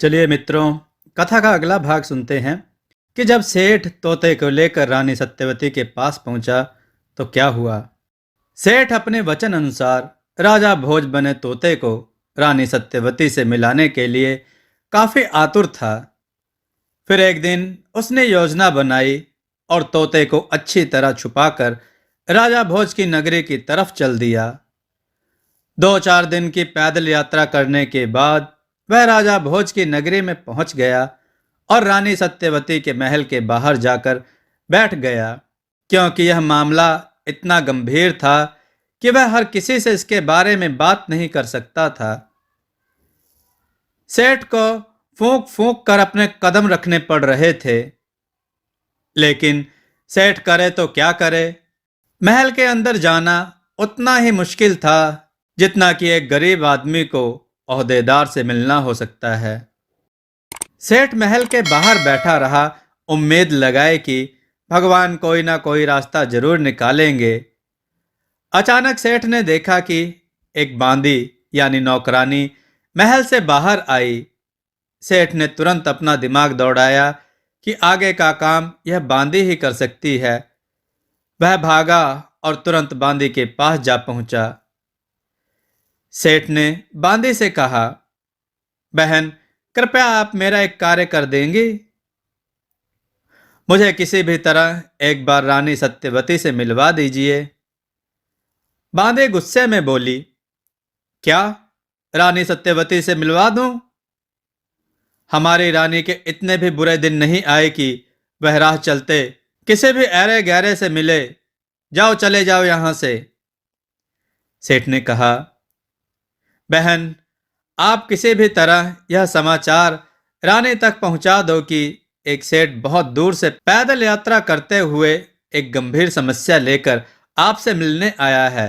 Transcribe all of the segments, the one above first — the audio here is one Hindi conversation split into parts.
चलिए मित्रों, कथा का अगला भाग सुनते हैं कि जब सेठ तोते को लेकर रानी सत्यवती के पास पहुंचा तो क्या हुआ। सेठ अपने वचन अनुसार राजा भोज बने तोते को रानी सत्यवती से मिलाने के लिए काफी आतुर था। फिर एक दिन उसने योजना बनाई और तोते को अच्छी तरह छुपाकर राजा भोज की नगरी की तरफ चल दिया। 2-4 दिन की पैदल यात्रा करने के बाद वह राजा भोज की नगरी में पहुंच गया और रानी सत्यवती के महल के बाहर जाकर बैठ गया, क्योंकि यह मामला इतना गंभीर था कि वह हर किसी से इसके बारे में बात नहीं कर सकता था। सेठ को फूंक फूंक कर अपने कदम रखने पड़ रहे थे, लेकिन सेठ करे तो क्या करे। महल के अंदर जाना उतना ही मुश्किल था जितना कि एक गरीब आदमी को ओहदेदार से मिलना हो सकता है। सेठ महल के बाहर बैठा रहा, उम्मीद लगाए कि भगवान कोई ना कोई रास्ता जरूर निकालेंगे। अचानक सेठ ने देखा कि एक बांदी यानी नौकरानी महल से बाहर आई। सेठ ने तुरंत अपना दिमाग दौड़ाया कि आगे का काम यह बांदी ही कर सकती है। वह भागा और तुरंत बांदी के पास जा पहुंचा। सेठ ने बांदी से कहा, बहन, कृपया आप मेरा एक कार्य कर देंगी। मुझे किसी भी तरह एक बार रानी सत्यवती से मिलवा दीजिए। बांदी गुस्से में बोली, क्या रानी सत्यवती से मिलवा दूं? हमारी रानी के इतने भी बुरे दिन नहीं आए कि वह राह चलते किसी भी ऐरे गहरे से मिले। जाओ, चले जाओ यहां से। सेठ ने कहा, बहन, आप किसी भी तरह यह समाचार रानी तक पहुंचा दो कि एक सेठ बहुत दूर से पैदल यात्रा करते हुए एक गंभीर समस्या लेकर आपसे मिलने आया है।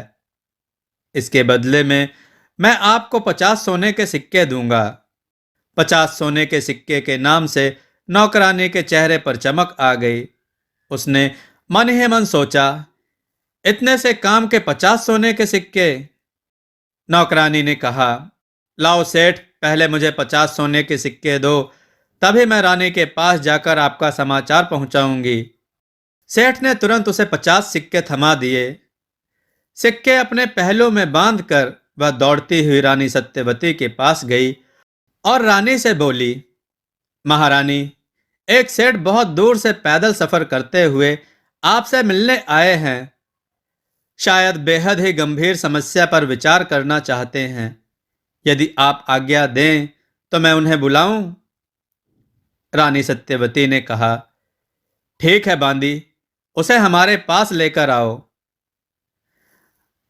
इसके बदले में मैं आपको 50 सोने के सिक्के दूंगा। 50 सोने के सिक्के के नाम से नौकरानी के चेहरे पर चमक आ गई। उसने मन ही मन सोचा, इतने से काम के 50 सोने के सिक्के। नौकरानी ने कहा, लाओ सेठ, पहले मुझे 50 सोने के सिक्के दो, तभी मैं रानी के पास जाकर आपका समाचार पहुंचाऊंगी। सेठ ने तुरंत उसे 50 सिक्के थमा दिए। सिक्के अपने पहलू में बांधकर वह दौड़ती हुई रानी सत्यवती के पास गई और रानी से बोली, महारानी, एक सेठ बहुत दूर से पैदल सफर करते हुए आपसे मिलने आए हैं। शायद बेहद ही गंभीर समस्या पर विचार करना चाहते हैं। यदि आप आज्ञा दें तो मैं उन्हें बुलाऊं? रानी सत्यवती ने कहा, ठीक है बांदी, उसे हमारे पास लेकर आओ।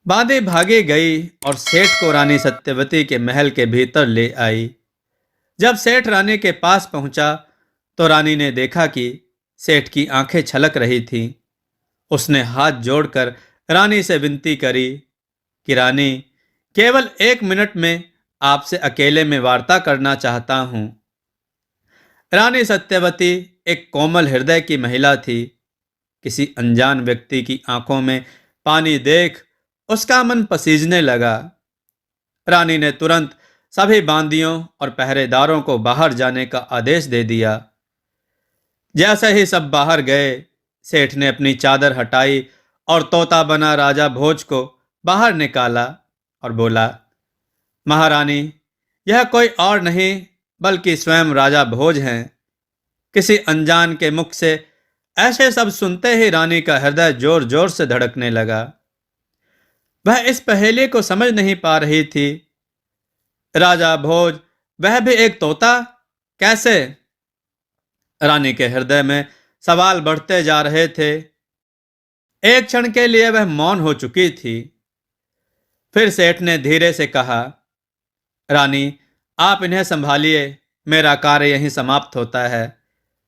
बांदी भागी गई और सेठ को रानी सत्यवती के महल के भीतर ले आई। जब सेठ रानी के पास पहुंचा तो रानी ने देखा कि सेठ की आंखें छलक रही थीं। उसने हाथ जोड़कर रानी से विनती करी कि रानी, केवल 1 मिनट में आपसे अकेले में वार्ता करना चाहता हूं। रानी सत्यवती एक कोमल हृदय की महिला थी। किसी अनजान व्यक्ति की आंखों में पानी देख उसका मन पसीजने लगा। रानी ने तुरंत सभी बांदियों और पहरेदारों को बाहर जाने का आदेश दे दिया। जैसे ही सब बाहर गए, सेठ ने अपनी चादर हटाई और तोता बना राजा भोज को बाहर निकाला और बोला, महारानी, यह कोई और नहीं बल्कि स्वयं राजा भोज हैं। किसी अनजान के मुख से ऐसे सब सुनते ही रानी का हृदय जोर जोर से धड़कने लगा। वह इस पहेली को समझ नहीं पा रही थी। राजा भोज, वह भी एक तोता, कैसे? रानी के हृदय में सवाल बढ़ते जा रहे थे। एक क्षण के लिए वह मौन हो चुकी थी। फिर सेठ ने धीरे से कहा, रानी, आप इन्हें संभालिए, मेरा कार्य यहीं समाप्त होता है।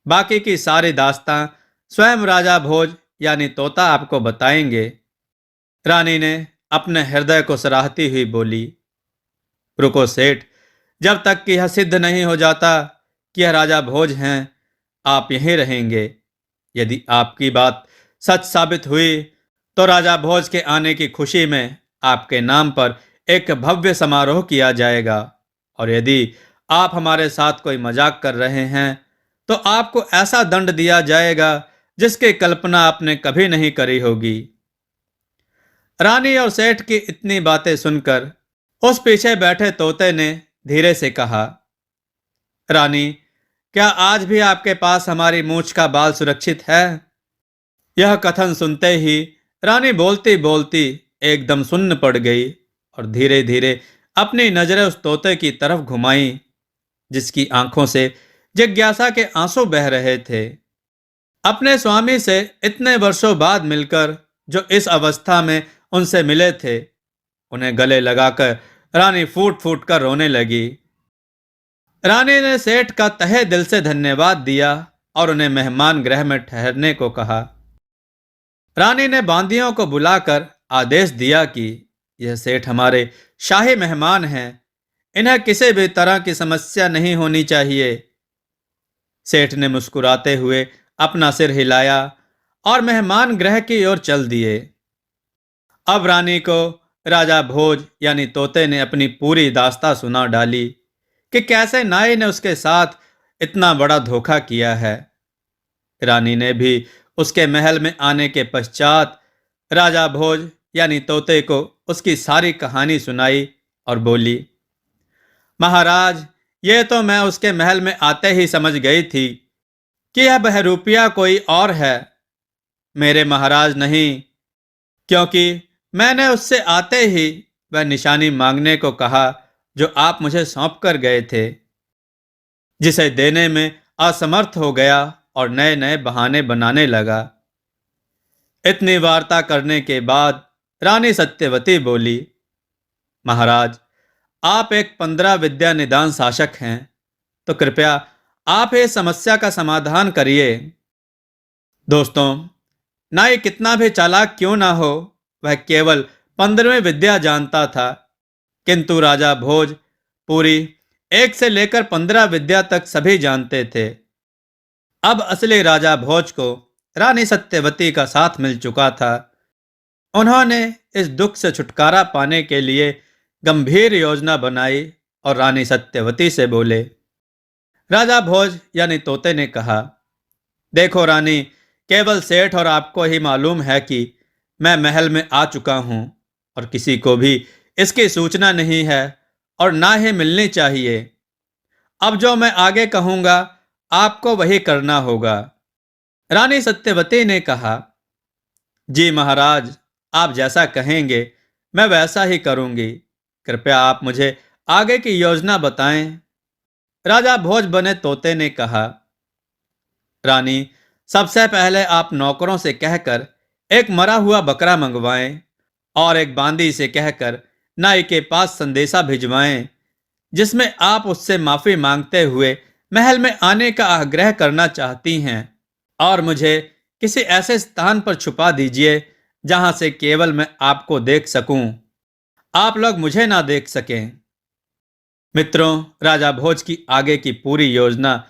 बाकी की सारी दास्तां स्वयं राजा भोज यानी तोता आपको बताएंगे। रानी ने अपने हृदय को सराहती हुई बोली, रुको सेठ, जब तक कि यह सिद्ध नहीं हो जाता कि यह राजा भोज हैं, आप यहीं रहेंगे। यदि आपकी बात सच साबित हुई तो राजा भोज के आने की खुशी में आपके नाम पर एक भव्य समारोह किया जाएगा, और यदि आप हमारे साथ कोई मजाक कर रहे हैं तो आपको ऐसा दंड दिया जाएगा जिसकी कल्पना आपने कभी नहीं करी होगी। रानी और सेठ की इतनी बातें सुनकर उस पीछे बैठे तोते ने धीरे से कहा, रानी, क्या आज भी आपके पास हमारी मूंछ का बाल सुरक्षित है? यह कथन सुनते ही रानी बोलती बोलती एकदम सुन्न पड़ गई और धीरे धीरे अपनी नजरें उस तोते की तरफ घुमाई जिसकी आंखों से जिज्ञासा के आंसू बह रहे थे। अपने स्वामी से इतने वर्षों बाद मिलकर जो इस अवस्था में उनसे मिले थे, उन्हें गले लगाकर रानी फूट फूट कर रोने लगी। रानी ने सेठ का तहे दिल से धन्यवाद दिया और उन्हें मेहमान गृह में ठहरने को कहा। रानी ने बांदियों को बुलाकर आदेश दिया कि यह सेठ हमारे शाही मेहमान हैं, इन्हें किसी भी तरह की समस्या नहीं होनी चाहिए। सेठ ने मुस्कुराते हुए अपना सिर हिलाया और मेहमान गृह की ओर चल दिए। अब रानी को राजा भोज यानी तोते ने अपनी पूरी दास्तां सुना डाली कि कैसे नाई ने उसके साथ इतना बड़ा धोखा किया है। रानी ने भी उसके महल में आने के पश्चात राजा भोज यानी तोते को उसकी सारी कहानी सुनाई और बोली, महाराज, ये तो मैं उसके महल में आते ही समझ गई थी कि यह बहरूपिया कोई और है, मेरे महाराज नहीं, क्योंकि मैंने उससे आते ही वह निशानी मांगने को कहा जो आप मुझे सौंप कर गए थे, जिसे देने में असमर्थ हो गया और नए नए बहाने बनाने लगा। इतनी वार्ता करने के बाद रानी सत्यवती बोली, महाराज, आप एक 15 विद्या निदान शासक हैं, तो कृपया आप इस समस्या का समाधान करिए। दोस्तों, नाई कितना भी चालाक क्यों ना हो, वह केवल 15वीं विद्या जानता था, किंतु राजा भोज पूरी 1 से लेकर 15 विद्या तक सभी जानते थे। अब असली राजा भोज को रानी सत्यवती का साथ मिल चुका था। उन्होंने इस दुख से छुटकारा पाने के लिए गंभीर योजना बनाई और रानी सत्यवती से बोले। राजा भोज यानी तोते ने कहा, देखो रानी, केवल सेठ और आपको ही मालूम है कि मैं महल में आ चुका हूं और किसी को भी इसकी सूचना नहीं है और ना ही मिलनी चाहिए। अब जो मैं आगे कहूंगा आपको वही करना होगा। रानी सत्यवती ने कहा, जी महाराज, आप जैसा कहेंगे मैं वैसा ही करूंगी। कृपया आप मुझे आगे की योजना बताएं। राजा भोज बने तोते ने कहा, रानी, सबसे पहले आप नौकरों से कहकर एक मरा हुआ बकरा मंगवाएं और एक बांदी से कहकर नाई के पास संदेशा भिजवाएं जिसमें आप उससे माफी मांगते हुए महल में आने का आग्रह करना चाहती हैं और मुझे किसी ऐसे स्थान पर छुपा दीजिए जहां से केवल मैं आपको देख सकूं, आप लोग मुझे ना देख सकें। मित्रों, राजा भोज की आगे की पूरी योजना,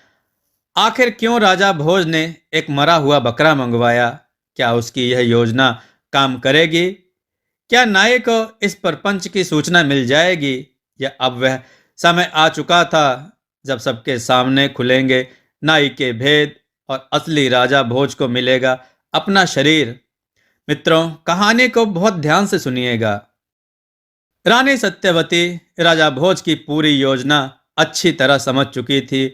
आखिर क्यों राजा भोज ने एक मरा हुआ बकरा मंगवाया, क्या उसकी यह योजना काम करेगी? क्या नाई को इस परपंच की सूचना मिल जाएगी, या अब वह समय आ चुका था जब सबके सामने खुलेंगे नाई के भेद और असली राजा भोज को मिलेगा अपना शरीर? मित्रों, कहानी को बहुत ध्यान से सुनिएगा। रानी सत्यवती राजा भोज की पूरी योजना अच्छी तरह समझ चुकी थी।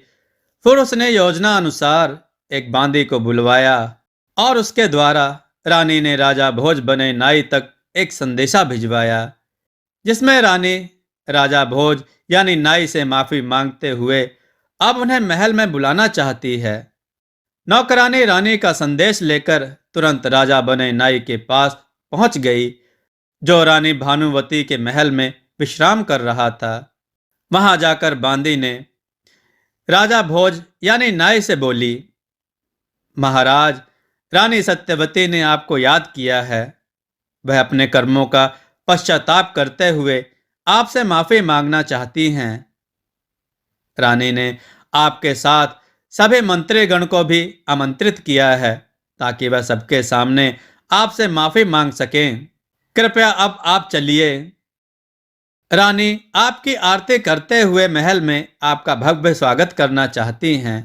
फिर उसने योजना अनुसार एक बांदी को बुलवाया और उसके द्वारा रानी ने राजा भोज बने नाई तक एक संदेशा भिजवाया जिसमें रानी राजा भोज यानी नाई से माफी मांगते हुए अब उन्हें महल में बुलाना चाहती है। नौकरानी रानी का संदेश लेकर तुरंत राजा बने नाई के पास पहुंच गई, जो रानी भानुवती के महल में विश्राम कर रहा था। वहां जाकर बांदी ने राजा भोज यानी नाई से बोली, महाराज, रानी सत्यवती ने आपको याद किया है। वह अपने कर्मों का पश्चाताप करते हुए आपसे माफी मांगना चाहती हैं। रानी ने आपके साथ सभी मंत्रीगण को भी आमंत्रित किया है ताकि वह सबके सामने आपसे माफी मांग सकें। कृपया अब आप चलिए। रानी आपकी आरती करते हुए महल में आपका भव्य स्वागत करना चाहती हैं।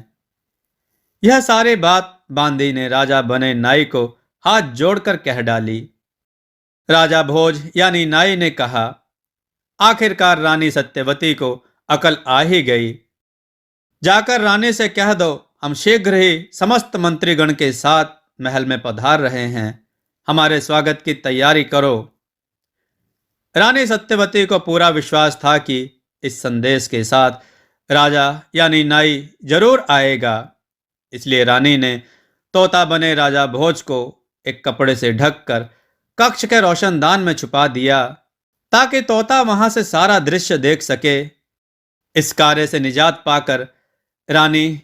यह सारी बात बांदी ने राजा बने नाई को हाथ जोड़कर कह डाली। राजा भोज यानी नाई ने कहा, आखिरकार रानी सत्यवती को अकल आ ही गई। जाकर रानी से कह दो, हम शीघ्र ही समस्त मंत्रीगण के साथ महल में पधार रहे हैं। हमारे स्वागत की तैयारी करो। रानी सत्यवती को पूरा विश्वास था कि इस संदेश के साथ राजा यानी नाई जरूर आएगा। इसलिए रानी ने तोता बने राजा भोज को एक कपड़े से ढककर कक्ष के रोशनदान में छुपा दिया, ताकि तोता वहां से सारा दृश्य देख सके। इस कार्य से निजात पाकर रानी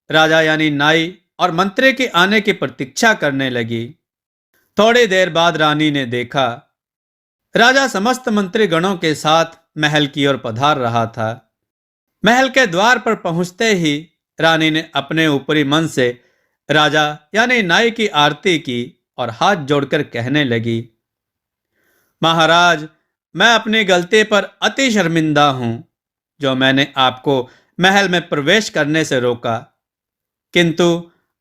राजा यानी नाई और मंत्री के आने की प्रतीक्षा करने लगी। थोड़ी देर बाद रानी ने देखा, राजा समस्त मंत्री गणों के साथ महल की ओर पधार रहा था। महल के द्वार पर पहुंचते ही रानी ने अपने ऊपरी मन से राजा यानी नाई की आरती की और हाथ जोड़कर कहने लगी, महाराज, मैं अपनी गलती पर अति शर्मिंदा हूं, जो मैंने आपको महल में प्रवेश करने से रोका। किंतु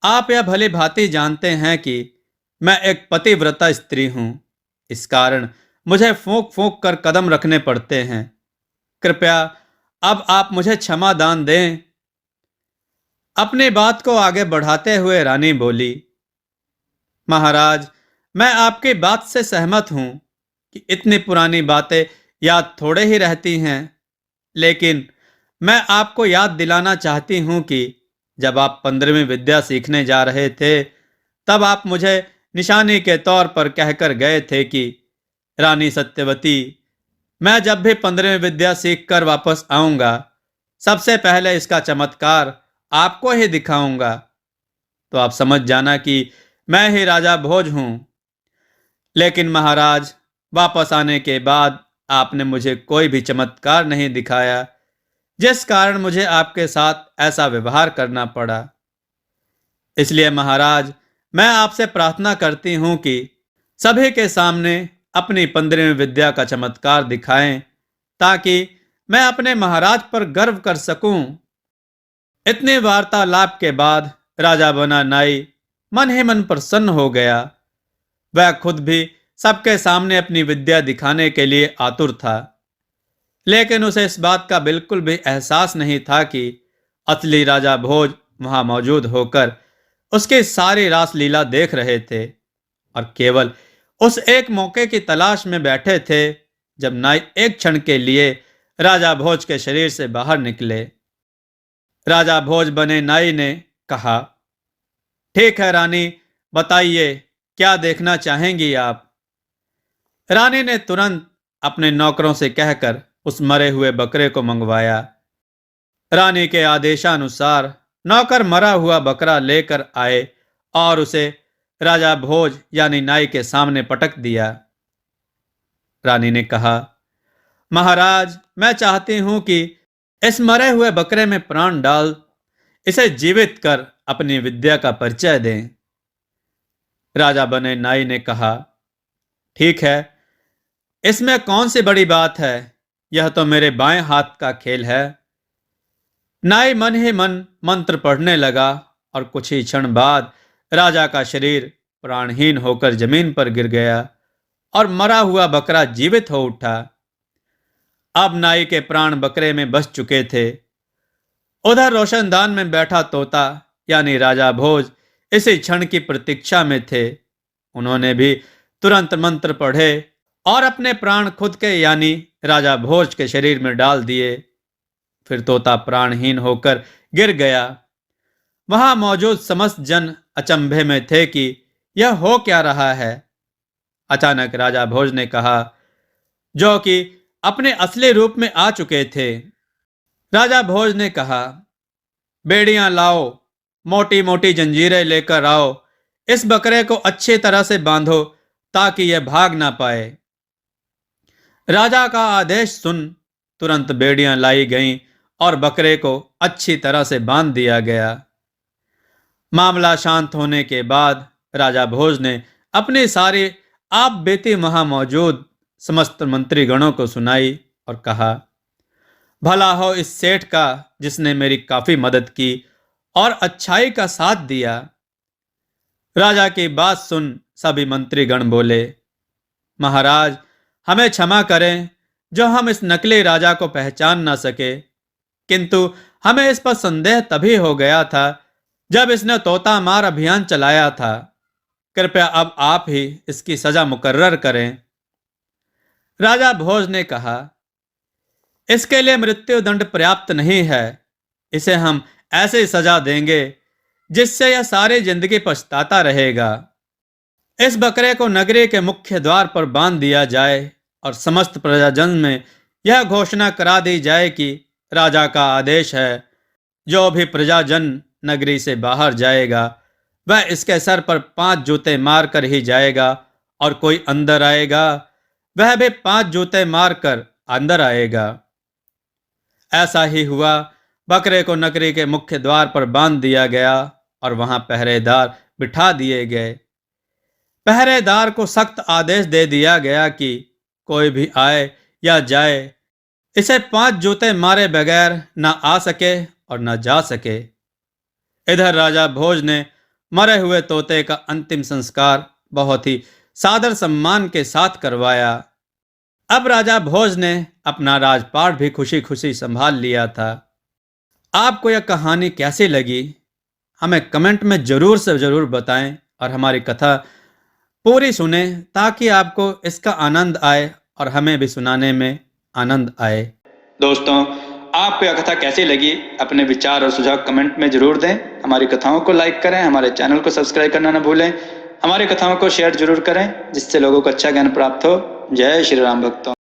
आप यह भली भांति जानते हैं कि मैं एक पतिव्रता स्त्री हूं। इस कारण मुझे फूंक फूंक कर कदम रखने पड़ते हैं। कृपया अब आप मुझे क्षमा दान दें। अपनी बात को आगे बढ़ाते हुए रानी बोली, महाराज, मैं आपकी बात से सहमत हूं कि इतनी पुरानी बातें याद थोड़े ही रहती हैं, लेकिन मैं आपको याद दिलाना चाहती हूं कि जब आप 15वीं विद्या सीखने जा रहे थे, तब आप मुझे निशानी के तौर पर कहकर गए थे कि रानी सत्यवती, मैं जब भी 15वीं विद्या सीखकर वापस आऊंगा, सबसे पहले इसका चमत्कार आपको ही दिखाऊंगा। तो आप समझ जाना कि मैं ही राजा भोज हूं। लेकिन महाराज, वापस आने के बाद आपने मुझे कोई भी चमत्कार नहीं दिखाया, जिस कारण मुझे आपके साथ ऐसा व्यवहार करना पड़ा। इसलिए महाराज, मैं आपसे प्रार्थना करती हूं कि सभी के सामने अपनी 15वीं विद्या का चमत्कार दिखाएं, ताकि मैं अपने महाराज पर गर्व कर सकूं। इतने वार्तालाप के बाद राजा बना नाई मन ही मन प्रसन्न हो गया। वह खुद भी सबके सामने अपनी विद्या दिखाने के लिए आतुर था, लेकिन उसे इस बात का बिल्कुल भी एहसास नहीं था कि असली राजा भोज वहां मौजूद होकर उसकी सारी रास लीला देख रहे थे और केवल उस एक मौके की तलाश में बैठे थे, जब नाई एक क्षण के लिए राजा भोज के शरीर से बाहर निकले। राजा भोज बने नाई ने कहा, ठीक है रानी, बताइए क्या देखना चाहेंगी आप। रानी ने तुरंत अपने नौकरों से कहकर उस मरे हुए बकरे को मंगवाया। रानी के आदेशानुसार नौकर मरा हुआ बकरा लेकर आए और उसे राजा भोज यानी नाई के सामने पटक दिया। रानी ने कहा, महाराज, मैं चाहती हूं कि इस मरे हुए बकरे में प्राण डाल इसे जीवित कर अपनी विद्या का परिचय दें। राजा बने नाई ने कहा, ठीक है, इसमें कौन सी बड़ी बात है, यह तो मेरे बाएं हाथ का खेल है। नाई मन ही मन मंत्र पढ़ने लगा और कुछ ही क्षण बाद राजा का शरीर प्राणहीन होकर जमीन पर गिर गया और मरा हुआ बकरा जीवित हो उठा। अब नाई के प्राण बकरे में बस चुके थे। उधर रोशनदान में बैठा तोता यानी राजा भोज इसी क्षण की प्रतीक्षा में थे। उन्होंने भी तुरंत मंत्र पढ़े और अपने प्राण खुद के यानी राजा भोज के शरीर में डाल दिए। फिर तोता प्राणहीन होकर गिर गया। वहां मौजूद समस्त जन अचंभे में थे कि यह हो क्या रहा है। अचानक राजा भोज ने कहा, जो कि अपने असली रूप में आ चुके थे। राजा भोज ने कहा, बेड़ियां लाओ, मोटी मोटी जंजीरें लेकर आओ, इस बकरे को अच्छी तरह से बांधो ताकि यह भाग ना पाए। राजा का आदेश सुन तुरंत बेड़ियां लाई गईं और बकरे को अच्छी तरह से बांध दिया गया। मामला शांत होने के बाद राजा भोज ने अपनी सारी आप बीती वहां मौजूद समस्त मंत्रीगणों को सुनाई और कहा, भला हो इस सेठ का जिसने मेरी काफी मदद की और अच्छाई का साथ दिया। राजा की बात सुन सभी मंत्रीगण बोले, महाराज हमें क्षमा करें जो हम इस नकली राजा को पहचान ना सके, किंतु हमें इस पर संदेह तभी हो गया था जब इसने तोता मार अभियान चलाया था। कृपया अब आप ही इसकी सजा मुकर्रर करें। राजा भोज ने कहा, इसके लिए मृत्यु दंड पर्याप्त नहीं है। इसे हम ऐसी सजा देंगे जिससे यह सारी जिंदगी पछताता रहेगा। इस बकरे को नगरी के मुख्य द्वार पर बांध दिया जाए और समस्त प्रजाजन में यह घोषणा करा दी जाए कि राजा का आदेश है, जो भी प्रजाजन नगरी से बाहर जाएगा वह इसके सर पर 5 जूते मारकर ही जाएगा, और कोई अंदर आएगा वह भी 5 जूते मारकर अंदर आएगा। ऐसा ही हुआ। बकरे को नगरी के मुख्य द्वार पर बांध दिया गया और वहां पहरेदार बिठा दिए गए। पहरेदार को सख्त आदेश दे दिया गया कि कोई भी आए या जाए इसे 5 जूते मारे बगैर न आ सके और न जा सके। इधर राजा भोज ने मरे हुए तोते का अंतिम संस्कार बहुत ही सादर सम्मान के साथ करवाया। अब राजा भोज ने अपना राजपाट भी खुशी खुशी संभाल लिया था। आपको यह कहानी कैसी लगी हमें कमेंट में जरूर से जरूर बताएं और हमारी कथा पूरी सुने ताकि आपको इसका आनंद आए और हमें भी सुनाने में आनंद आए। दोस्तों, आपको यह कथा कैसी लगी अपने विचार और सुझाव कमेंट में जरूर दें। हमारी कथाओं को लाइक करें, हमारे चैनल को सब्सक्राइब करना न भूलें, हमारी कथाओं को शेयर जरूर करें जिससे लोगों को अच्छा ज्ञान प्राप्त हो। जय श्री राम भक्तों।